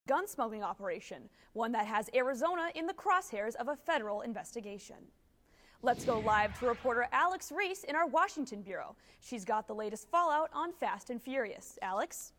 gun smuggling operation, one that has Arizona in the crosshairs of a federal investigation. Let's go live to reporter Alex Reese in our Washington bureau. She's got the latest fallout on Fast and Furious. Alex?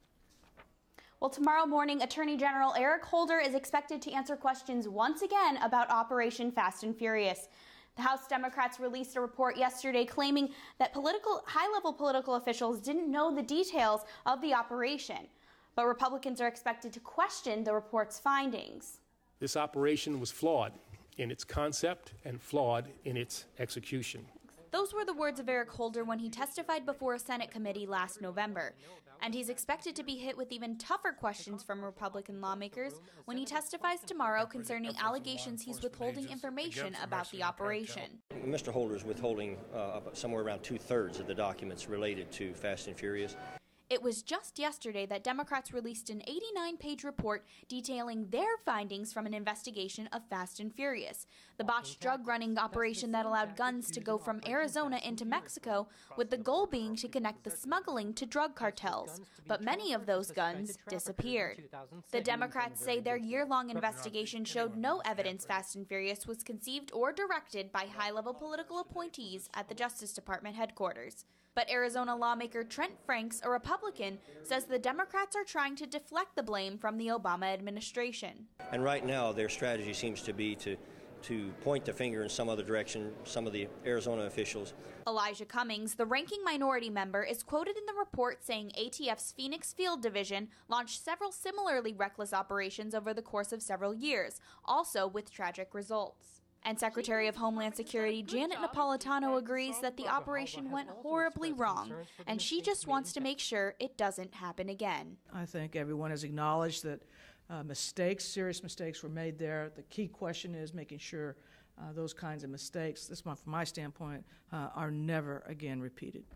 Well, tomorrow morning, Attorney General Eric Holder is expected to answer questions once again about Operation Fast and Furious. The House Democrats released a report yesterday claiming that high-level political officials didn't know the details of the operation. But Republicans are expected to question the report's findings. This operation was flawed in its concept and flawed in its execution. Those were the words of Eric Holder when he testified before a Senate committee last November. And he's expected to be hit with even tougher questions from Republican lawmakers when he testifies tomorrow concerning allegations he's withholding information about the operation. Mr. Holder is withholding somewhere around 2/3 of the documents related to Fast and Furious. It was just yesterday that Democrats released an 89-page report detailing their findings from an investigation of Fast and Furious, the botched drug-running operation that allowed guns to go from Arizona into Mexico, with the goal being to connect the smuggling to drug cartels. But many of those guns disappeared. The Democrats say their year-long investigation showed no evidence Fast and Furious was conceived or directed by high-level political appointees at the Justice Department headquarters. But Arizona lawmaker Trent Franks, a Republican, says the Democrats are trying to deflect the blame from the Obama administration. And right now their strategy seems to be to point the finger in some other direction, some of the Arizona officials. Elijah Cummings, the ranking minority member, is quoted in the report saying ATF's Phoenix Field Division launched several similarly reckless operations over the course of several years, also with tragic results. And Secretary of Homeland Security Janet Napolitano agrees that the operation went horribly wrong, and she just wants to make sure it doesn't happen again. I think everyone has acknowledged that serious mistakes were made there. The key question is making sure those kinds of mistakes, from my standpoint, are never again repeated.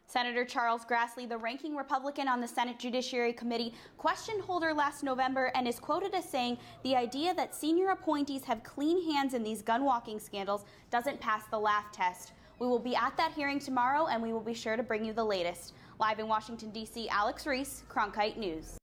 Senator Charles Grassley, the ranking Republican on the Senate Judiciary Committee, questioned Holder last November and is quoted as saying the idea that senior appointees have clean hands in these gun-walking scandals doesn't pass the laugh test. We will be at that hearing tomorrow, and we will be sure to bring you the latest. Live in Washington, D.C., Alex Reese, Cronkite News.